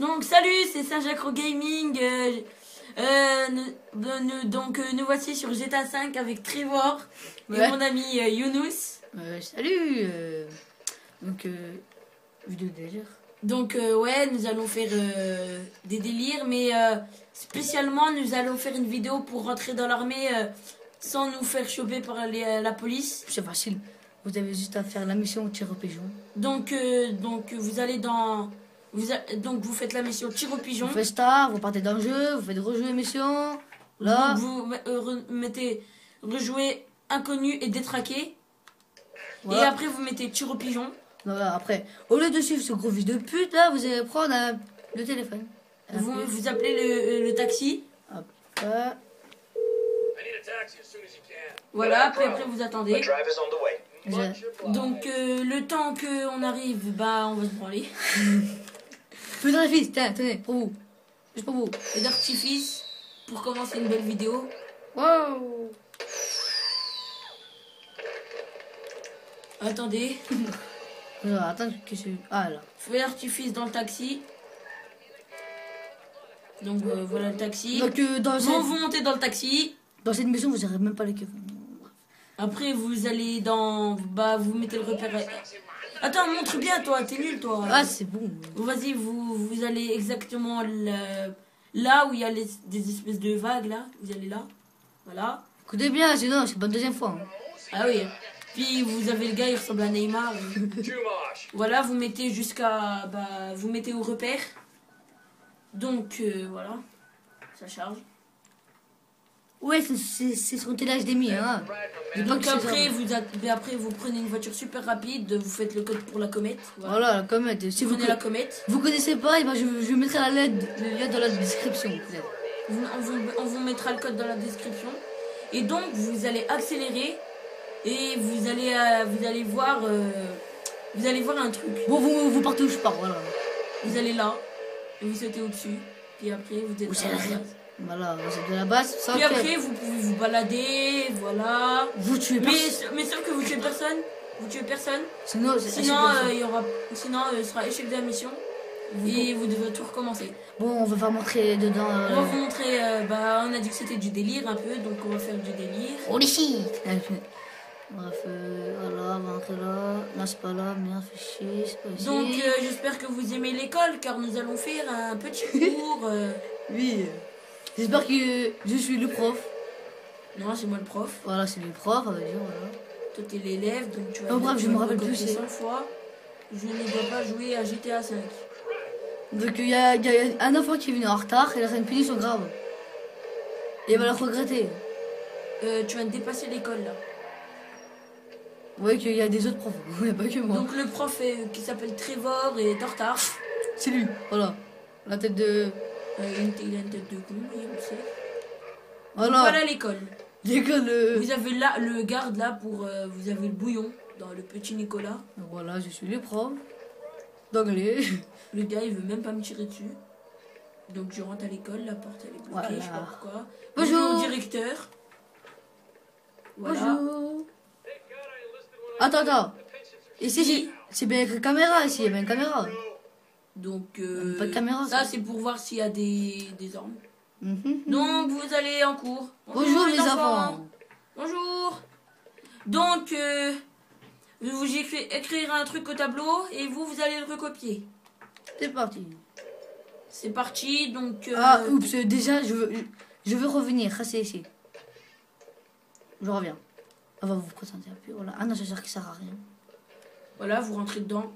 Donc salut, c'est Saint-Jacques Gaming. Nous voici sur GTA 5 avec Trevor et mon ami Younous. Salut. Vidéo de délire. Donc ouais, nous allons faire des délires, mais spécialement nous allons faire une vidéo pour rentrer dans l'armée sans nous faire choper par la police. C'est facile. Vous avez juste à faire la mission tir au pigeon. Donc vous allez dans donc vous faites la mission tir au pigeon. Vous faites start, vous partez dans le jeu, vous faites rejouer mission. Là, vous mettez rejouer inconnu et détraqué. voilà. Et après vous mettez tir au pigeon. Voilà, après, au lieu de suivre ce gros fils de pute là, vous allez prendre le téléphone. Vous appelez le taxi. Hop. Voilà, après vous attendez. Je- Donc le temps qu'on arrive, bah on va se branler. Feu d'artifice, tenez, pour vous. Juste pour vous. Feu d'artifice pour commencer une belle vidéo. Wow. Attendez. Attends, que je... Ah là. Feu d'artifice dans le taxi. Donc voilà le taxi. Donc Vous montez dans le taxi. dans cette mission, vous n'aurez même pas les keufs. Après vous allez dans... Bah vous mettez le repère. Attends, montre bien toi, t'es nul toi. Ah, c'est bon. Vas-y, vous allez exactement là où il y a des espèces de vagues là. Vous allez là. Voilà. Écoutez bien, sinon c'est pas une deuxième fois. Hein. Ah oui. Puis vous avez le gars, il ressemble à Neymar. Voilà, vous mettez jusqu'à... Bah, vous mettez au repère. Donc, voilà. Ça charge. Ouais, c'est sur tel HDMI, hein. Donc après vous prenez une voiture super rapide, vous faites le code pour la comète. Voilà, la comète. Si Vous prenez la comète. vous connaissez pas, eh ben je mettrai le lien dans la description. Peut-être. On vous mettra le code dans la description. Et donc vous allez accélérer et vous allez voir un truc. Bon, vous partez où je pars, voilà. Vous allez là et vous sautez au-dessus. Puis après vous êtes à la base. Voilà, vous êtes de la base. Ça, Puis okay. après vous pouvez vous balader, voilà. Vous tuez personne. Mais sauf que vous tuez personne. Vous tuez personne. Sinon, il sera échec de la mission. Et vous devez tout recommencer. Bon, on va pas montrer dedans. On va vous montrer, on a dit que c'était du délire un peu, donc on va faire du délire. Oh les filles. Bref, voilà, on va rentrer là. Là, c'est pas là, merde, fait chier, c'est pas ici. Donc j'espère que vous aimez l'école, car nous allons faire un petit cours. Oui. J'espère que je suis le prof. Non, c'est moi le prof. Voilà, c'est le prof, on va dire, voilà. Toi, t'es l'élève, donc tu vas... Oh bref, je me rappelle plus. 100 fois. Je ne dois pas jouer à GTA 5. Donc il y a un enfant qui est venu en retard, il a fait une punition grave. Et il va la regretter. Tu vas dépasser l'école là. Vous voyez qu'il y a des autres profs, il n'y a pas que moi. Donc le prof qui s'appelle Trevor est en retard. C'est lui, voilà. La tête de... il a une tête de con, oui, on le sait. Voilà. Voilà l'école. L'école... Vous avez là le garde là pour... vous avez le bouillon dans le petit Nicolas. Voilà, je suis le prof d'anglais. Le gars il veut même pas me tirer dessus. Donc je rentre à l'école, la porte elle est bloquée, voilà. je sais pas pourquoi. Bonjour. Au directeur. Voilà. Bonjour. Attends. Ici, c'est bien avec la caméra, ici, il y a bien une caméra. Donc, pas de caméra. ça c'est pour voir s'il y a des armes. Mm-hmm. Donc, vous allez en cours. Bonjour les enfants. Bonjour. Donc, j'ai fait écrire un truc au tableau et vous allez le recopier. C'est parti. C'est parti, donc... oups, déjà, je veux revenir, restez ici. Je reviens. On va vous présenter un peu, voilà. Ah non, ça sert à rien. Voilà, vous rentrez dedans.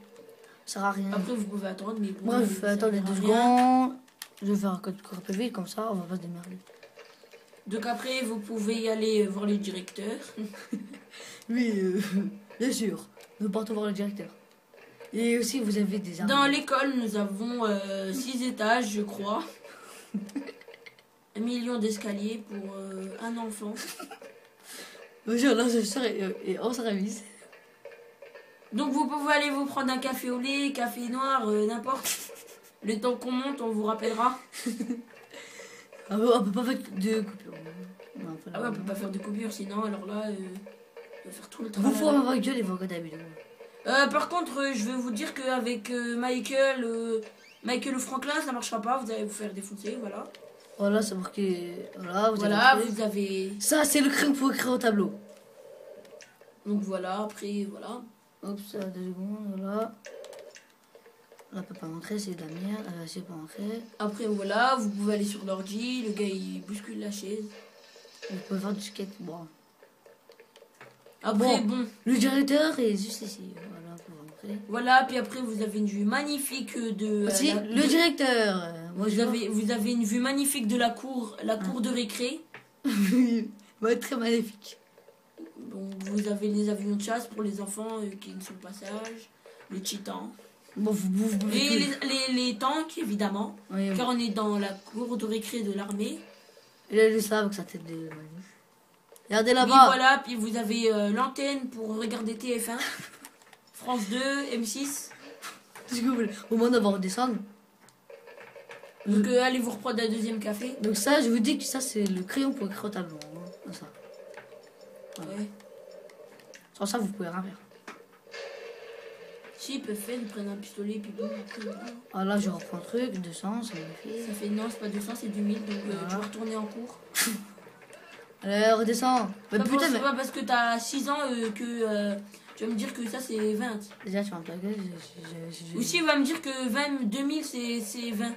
Ça sert à rien. Après, vous pouvez attendre, mais bon... Bref, attendez 2 secondes. Je vais faire un code un peu vite, comme ça, on va pas se démerder. Donc après, vous pouvez y aller voir le directeur. Oui, bien sûr. Nous partons voir le directeur. Et aussi, vous avez des armes. Dans l'école, nous avons 6 étages, je crois. 1 million d'escaliers pour un enfant. Bonjour, là, je serai et on se révise. Donc vous pouvez aller vous prendre un café au lait, café noir, n'importe. Le temps qu'on monte, on vous rappellera. Ah bon, on peut pas faire de coupure. Non, Ah ouais, on peut pas faire de coupure, sinon alors là, on va faire tout le vous travail. faut ma gueule et vous regardez la vidéo. Par contre, je vais vous dire qu'avec Michael, Michael Franklin, ça marchera pas, vous allez vous faire défoncer, voilà. Voilà, c'est marqué. Voilà, vous avez. Ça, c'est le crayon pour écrire au tableau. Donc voilà, après, voilà. Hop, ça, 2 secondes, voilà. Là, peut pas rentrer, c'est de la merde. C'est pas rentrer. Après, voilà, vous pouvez aller sur l'ordi, le gars il bouscule la chaise. Vous pouvez faire du skateboard. Après, bon. Le directeur est juste ici. Voilà, pour rentrer. Voilà, puis après, vous avez une vue magnifique de. Aussi, le directeur. Vous avez une vue magnifique de la cour de récré. Va être très magnifique. Donc, vous avez les avions de chasse pour les enfants qui ne sont pas sages, les titans. Bon, et les tanks, évidemment, oui, car on est dans la cour de récré de l'armée. Et là, le savent que sa tête de... Regardez là-bas. Oui, voilà, puis vous avez l'antenne pour regarder TF1, France 2, M6. Au moins d'avoir redescendre. Donc allez vous reprendre un deuxième café. Donc ça, je vous dis que ça, c'est le crayon pour écrire au tableau. Hein, ça. Ouais. Sans ça, vous pouvez rien faire. Si, ils peuvent faire, ils prennent un pistolet, puis bon, après, ah là, je reprends le truc, 200, ça me fait. Ça fait, non, c'est pas 200, c'est du 1000, donc tu vas retourner en cours. Allez, redescends. Mais putain, c'est pas parce que t'as 6 ans que tu vas me dire que ça c'est 20. Déjà, tu vas ta gueule. Ou si il va me dire que 2000 c'est 20.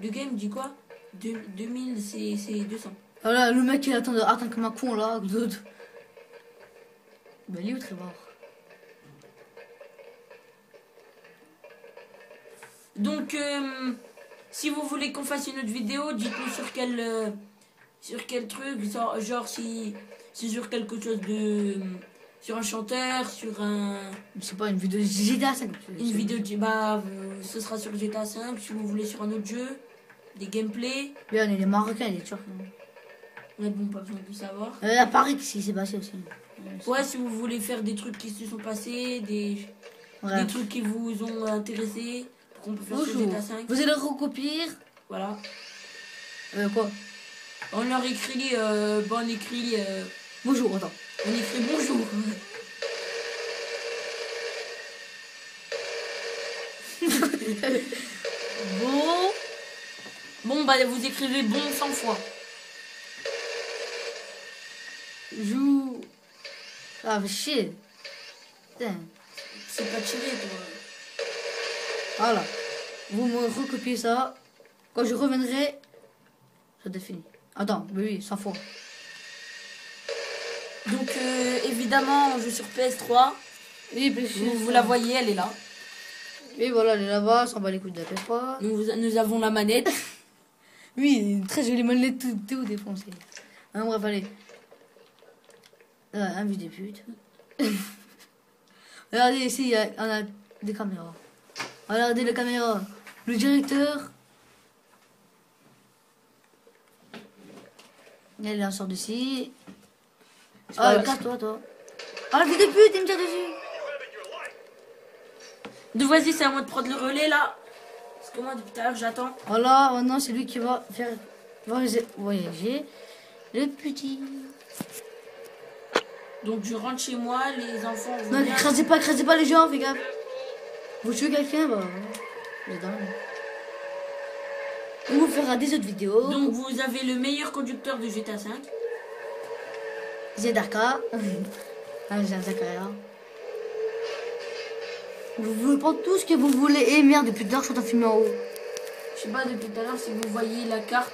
Le gars il me dit quoi 2000 c'est 200. Voilà, le mec il attend comme un con là. Ben, il est où Trevor? Donc, si vous voulez qu'on fasse une autre vidéo, dites-nous sur quel truc, genre si c'est sur quelque chose de... Sur un chanteur, sur un... C'est pas une vidéo de GTA 5. Une vidéo de... Bah, ce sera sur GTA 5, si vous voulez sur un autre jeu, des gameplays. Mais on est des Marocains, des Turcs. Mais bon, pas besoin de savoir. À Paris, qui s'est passé aussi. Ouais, si vous voulez faire des trucs qui se sont passés, des trucs qui vous ont intéressé, qu'on peut faire sur GTA 5. Vous allez recopier. Voilà. Quoi? On leur écrit... on écrit... bonjour, attends. On écrit bonjour. Bon, bah vous écrivez bon 100 fois. Joue. Ah, chier. Putain. C'est pas tiré, toi. Voilà. Vous me recopiez ça. Quand je reviendrai, ça définit. Attends, oui, 100 fois. Donc, évidemment, on joue sur PS3. Oui, vous la voyez, elle est là. Et voilà, elle est là-bas, s'en bat les couilles de la PS3. Nous avons la manette. Oui, une très jolie manette tout défoncée. Hein, bref, allez. Un vu des putes. Regardez ici, on a des caméras. Regardez les caméras. Le directeur. Elle en sort d'ici. Ah, casse-toi, toi. Ah, le vu des putes, il me tire dessus. Donc vas-y, c'est à moi de prendre le relais là. Parce que moi depuis tout à l'heure j'attends. Voilà, maintenant c'est lui qui va faire voyager le petit. Donc je rentre chez moi, les enfants vont non, écrasez pas les gens, fais gaffe. Vous tuez quelqu'un, bah. On vous fera des autres vidéos. Donc vous avez le meilleur conducteur de GTA 5. Zedaka. Ah, j'ai un Zakaria. Vous pouvez prendre tout ce que vous voulez. Et merde, depuis tout à l'heure, je suis en train de filmer en haut. Je sais pas depuis tout à l'heure si vous voyez la carte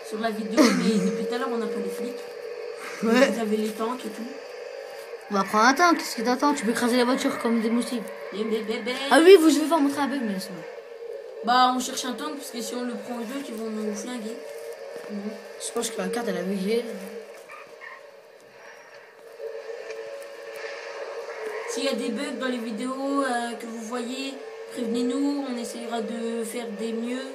sur la vidéo, mais depuis tout à l'heure, on n'a pas les flics. Ouais. Vous avez les tanks et tout. On va prendre un tank. Qu'est-ce que t'attends? Tu peux écraser la voiture comme des moustiques. Ah oui, je vais faire montrer un bug, mais c'est bon. Bah, on cherche un tank parce que si on le prend au jeu, ils vont nous flinguer. Je pense que la carte, elle a bugué. S'il y a des bugs dans les vidéos que vous voyez, prévenez-nous, on essaiera de faire des mieux.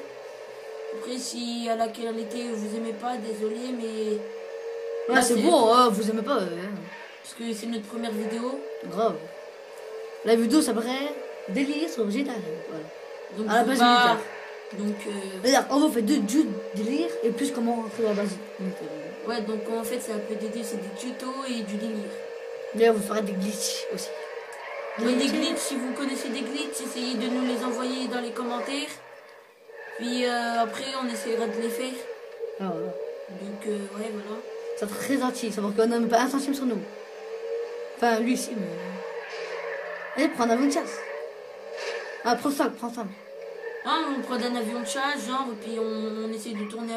Après, si à la qualité vous aimez pas, désolé, mais... Ouais, c'est bon, vous aimez pas. Parce que c'est notre première vidéo. Grave. La vidéo s'appellerait Délire sur GTA. Voilà. Donc, à la base militaire. Donc, on va faire du délire et plus comment rentrer dans la base. Ouais, donc en fait, c'est un peu d'aider, c'est des tutos et du délire. Là, vous ferez des glitches aussi. Oui, des glitches, si vous connaissez des glitches, essayez de nous les envoyer dans les commentaires. Puis après, on essaiera de les faire. Ah, voilà. Donc, ouais, voilà. C'est très gentil, savoir qu'on n'a même pas un centime sur nous. Enfin, lui, si, mais. Allez, prends un avion de chasse. Ah, prends ça, prends ça. Ah, on prend un avion de chasse, genre, et puis on essaie de tourner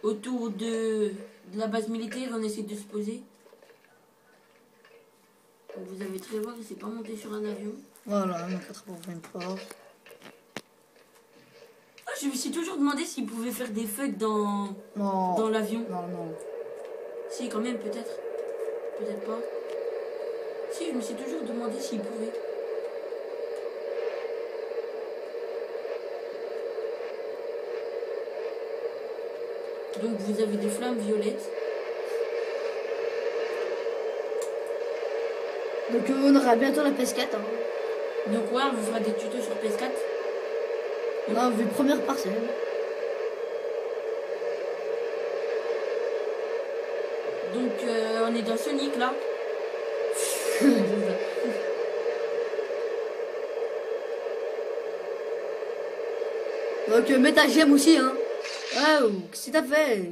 autour de la base militaire, on essaie de se poser. Donc, vous avez très voir, il s'est pas monté sur un avion. Voilà, on a 83. Ah, je me suis toujours demandé s'il pouvait faire des fucks dans Non. l'avion. Non, non. Si, quand même, peut-être. Peut-être pas. Si, je me suis toujours demandé s'il pouvait. Donc, vous avez des flammes violettes. Donc, on aura bientôt la PS4. Hein. Donc, ouais, on vous fera des tutos sur PS4. On a vu première parcelle. Donc, on est dans Sonic, là. Donc, mets ta gemme aussi, hein. Waouh, qu'est-ce que t'as fait?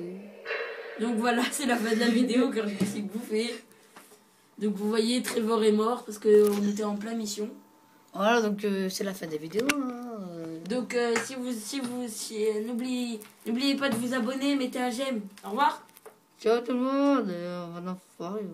Donc voilà, c'est la fin de la vidéo car je me suis bouffé. Donc vous voyez, Trevor est mort parce qu'on était en plein mission. Voilà, donc c'est la fin des vidéos. Hein. Donc n'oubliez pas de vous abonner, mettez un j'aime. Au revoir. Ciao tout le monde, on va en foirer.